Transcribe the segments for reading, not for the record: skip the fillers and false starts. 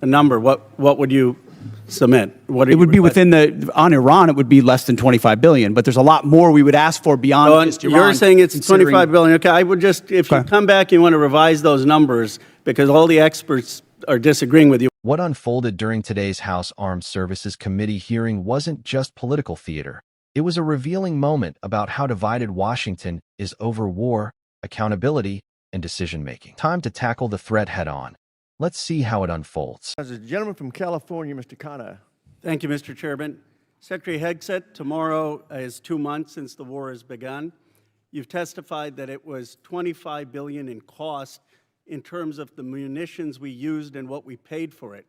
A number, what would you submit? It would be within on Iran, it would be less than 25 billion, but there's a lot more we would ask for beyond just Iran. You're saying it's 25 billion. Okay, I would just, if you come back, you want to revise those numbers because all the experts are disagreeing with you. What unfolded during today's House Armed Services Committee hearing wasn't just political theater. It was a revealing moment about how divided Washington is over war, accountability, and decision-making. Time to tackle the threat head-on. Let's see how it unfolds. As a gentleman from California, Mr. Khanna. Thank you, Mr. Chairman. Secretary Hegseth, tomorrow is 2 months since the war has begun. You've testified that it was $25 billion in cost in terms of the munitions we used and what we paid for it.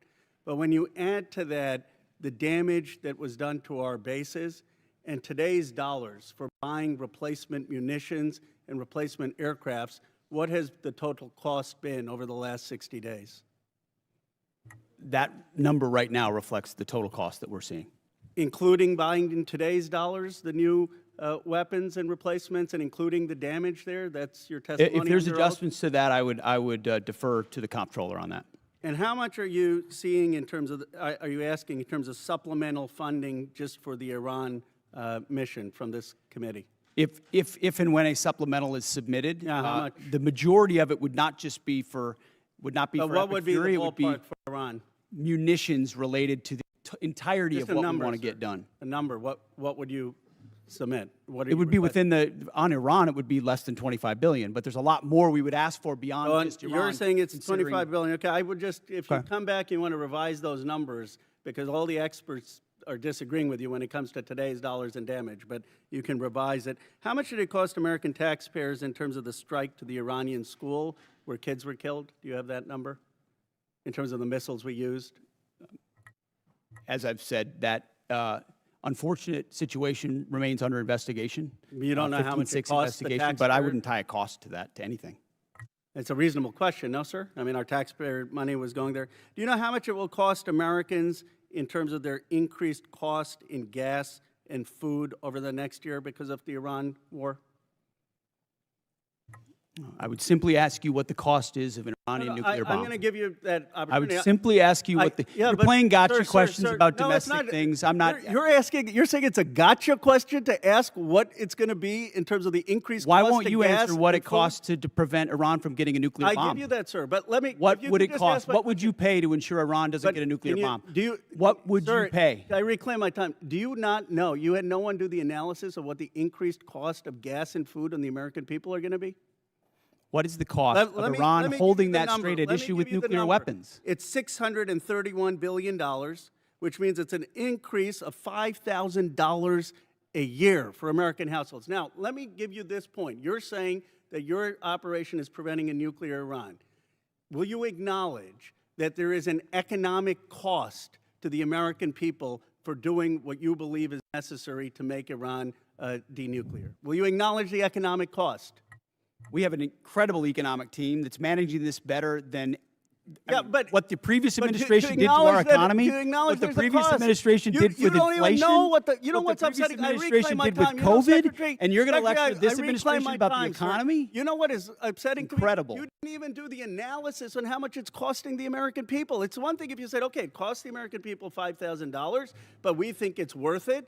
But when you add to that the damage that was done to our bases and today's dollars for buying replacement munitions and replacement aircrafts, what has the total cost been over the last 60 days? That number right now reflects the total cost that we're seeing. Including buying in today's dollars the new weapons and replacements and including the damage there? That's your testimony? If there's adjustments to that, I would defer to the comptroller on that. And how much are you seeing in terms of, are you asking in terms of supplemental funding just for the Iran mission from this committee? If and when a supplemental is submitted, how much? the majority of it would not just be for, But what would be the ballpark for Iran? Munitions related to the entirety Just of what number, we want to sir. get done. A number, what would you submit? It would be within on Iran, it would be less than 25 billion, but there's a lot more we would ask for beyond just Iran. You're saying it's 25 billion. Okay, I would just, if you come back, you want to revise those numbers because all the experts are disagreeing with you when it comes to today's dollars and damage, but you can revise it. How much did it cost American taxpayers in terms of the strike to the Iranian school where kids were killed? Do you have that number in terms of the missiles we used? As I've said, that unfortunate situation remains under investigation. You don't know how much it costs the taxpayer? But I wouldn't tie a cost to that, to anything. It's a reasonable question, no, sir? I mean, our taxpayer money was going there. Do you know how much it will cost Americans in terms of their increased cost in gas and food over the next year because of the Iran war? I would simply ask you what the cost is of an Iranian nuclear bomb. I'm going to give you that opportunity. I would simply ask you what you're playing gotcha questions about no, domestic things. I'm not. You're saying it's a gotcha question to ask what it's going to be in terms of the increased cost of gas. Why won't you answer what it costs to prevent Iran from getting a nuclear bomb? I give you that, sir. But let me. What would it cost? What would you pay to ensure Iran doesn't get a nuclear bomb? What would you pay? I reclaim my time. Do you not know? You had no one do the analysis of what the increased cost of gas and food on the American people are going to be? What is the cost of Iran holding that straight at issue with nuclear weapons? It's $631 billion, which means it's an increase of $5,000 a year for American households. Now, let me give you this point. You're saying that your operation is preventing a nuclear Iran. Will you acknowledge that there is an economic cost to the American people for doing what you believe is necessary to make Iran denuclear? Will you acknowledge the economic cost? We have an incredible economic team that's managing this better than what the previous administration did to our economy, what the previous administration did with inflation, what the previous administration did with COVID, and you're going to lecture this administration about the economy? You know what is upsetting to me? Incredible. You didn't even do the analysis on how much it's costing the American people. It's one thing if you said, okay, it costs the American people $5,000, but we think it's worth it.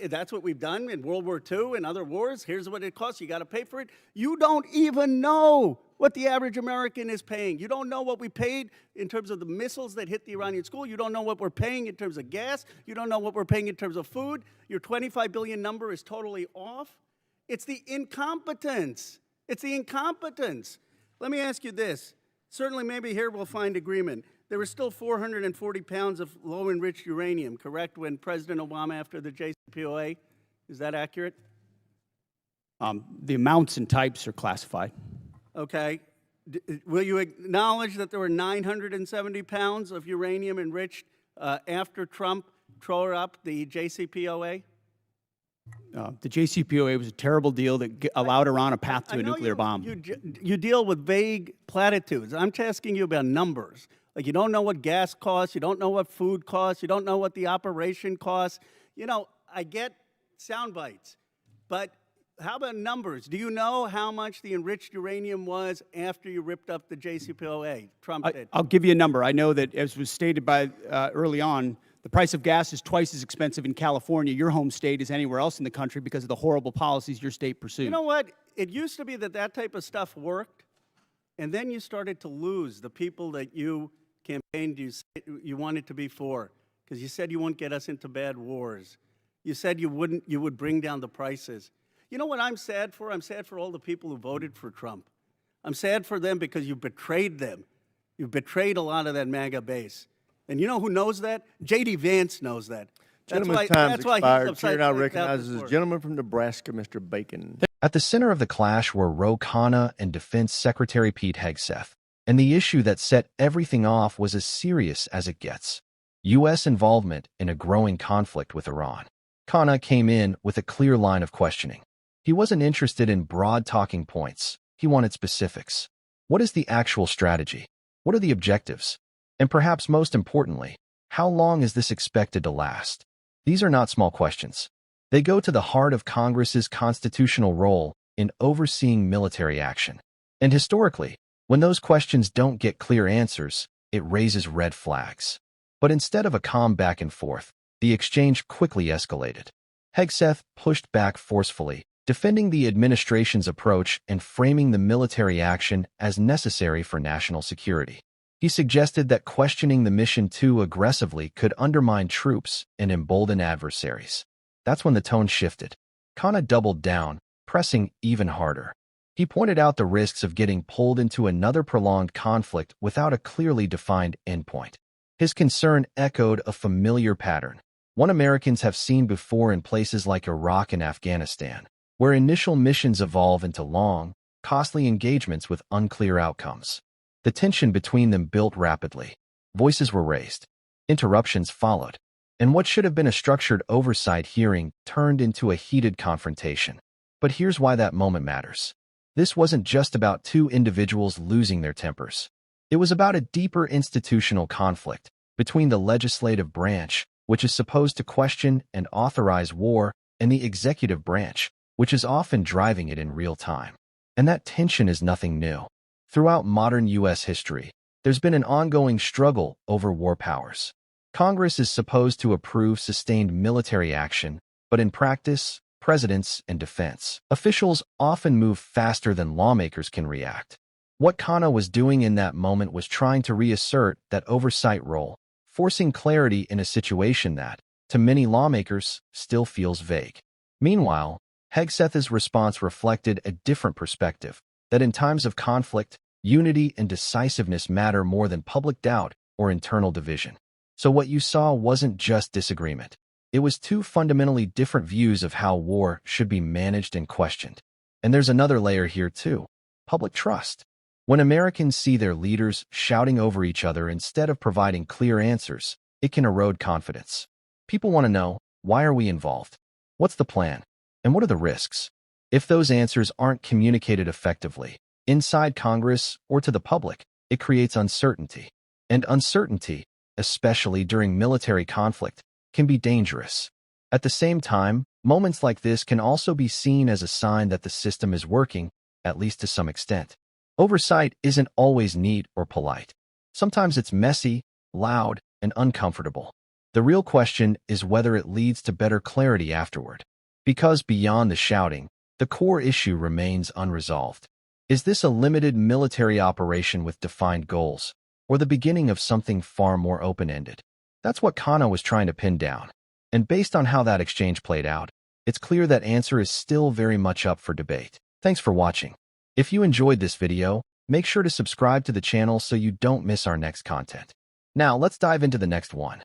That's what we've done in World War II and other wars. Here's what it costs. You got to pay for it. You don't even know what the average American is paying. You don't know what we paid in terms of the missiles that hit the Iranian school. You don't know what we're paying in terms of gas. You don't know what we're paying in terms of food. Your 25 billion number is totally off. It's the incompetence. It's the incompetence. Let me ask you this. Certainly maybe here we'll find agreement. There were still 440 pounds of low-enriched uranium, correct, when President Obama, after the JCPOA? Is that accurate? The amounts and types are classified. Okay. Will you acknowledge that there were 970 pounds of uranium enriched after Trump tore up the JCPOA? The JCPOA was a terrible deal that allowed Iran a path to a nuclear bomb. You deal with vague platitudes. I'm asking you about numbers. Like you don't know what gas costs, you don't know what food costs, you don't know what the operation costs. You know, I get sound bites, but how about numbers? Do you know how much the enriched uranium was after you ripped up the JCPOA? Trump did. I'll give you a number. I know that, as was stated by early on, the price of gas is twice as expensive in California, your home state, as anywhere else in the country because of the horrible policies your state pursued. You know what? It used to be that that type of stuff worked, and then you started to lose the people that you campaigned you wanted to be for, because you said you wouldn't get us into bad wars. You said you would bring down the prices. You know what I'm sad for? I'm sad for all the people who voted for Trump. I'm sad for them because you betrayed them. You betrayed a lot of that MAGA base. And you know who knows that? J.D. Vance knows that. Gentleman's time's expired. Chair now recognizes the gentleman from Nebraska, Mr. Bacon. At the center of the clash were Ro Khanna and Defense Secretary Pete Hegseth. And the issue that set everything off was as serious as it gets: U.S. involvement in a growing conflict with Iran. Khanna came in with a clear line of questioning. He wasn't interested in broad talking points. He wanted specifics. What is the actual strategy? What are the objectives? And perhaps most importantly, how long is this expected to last? These are not small questions. They go to the heart of Congress's constitutional role in overseeing military action. And historically, when those questions don't get clear answers, it raises red flags. But instead of a calm back and forth, the exchange quickly escalated. Hegseth pushed back forcefully, defending the administration's approach and framing the military action as necessary for national security. He suggested that questioning the mission too aggressively could undermine troops and embolden adversaries. That's when the tone shifted. Khanna doubled down, pressing even harder. He pointed out the risks of getting pulled into another prolonged conflict without a clearly defined endpoint. His concern echoed a familiar pattern, one Americans have seen before in places like Iraq and Afghanistan, where initial missions evolve into long, costly engagements with unclear outcomes. The tension between them built rapidly. Voices were raised. Interruptions followed. And what should have been a structured oversight hearing turned into a heated confrontation. But here's why that moment matters. This wasn't just about two individuals losing their tempers. It was about a deeper institutional conflict between the legislative branch, which is supposed to question and authorize war, and the executive branch, which is often driving it in real time. And that tension is nothing new. Throughout modern U.S. history, there's been an ongoing struggle over war powers. Congress is supposed to approve sustained military action, but in practice, presidents and defense officials often move faster than lawmakers can react. What Khanna was doing in that moment was trying to reassert that oversight role, forcing clarity in a situation that, to many lawmakers, still feels vague. Meanwhile, Hegseth's response reflected a different perspective, that in times of conflict, unity and decisiveness matter more than public doubt or internal division. So what you saw wasn't just disagreement. It was two fundamentally different views of how war should be managed and questioned. And there's another layer here too: public trust. When Americans see their leaders shouting over each other instead of providing clear answers, it can erode confidence. People want to know, why are we involved? What's the plan? And what are the risks? If those answers aren't communicated effectively, inside Congress or to the public, it creates uncertainty. And uncertainty, especially during military conflict, can be dangerous. At the same time, moments like this can also be seen as a sign that the system is working, at least to some extent. Oversight isn't always neat or polite. Sometimes it's messy, loud, and uncomfortable. The real question is whether it leads to better clarity afterward. Because beyond the shouting, the core issue remains unresolved. Is this a limited military operation with defined goals, or the beginning of something far more open-ended? That's what Khanna was trying to pin down. And based on how that exchange played out, it's clear that answer is still very much up for debate. Thanks for watching. If you enjoyed this video, make sure to subscribe to the channel so you don't miss our next content. Now let's dive into the next one.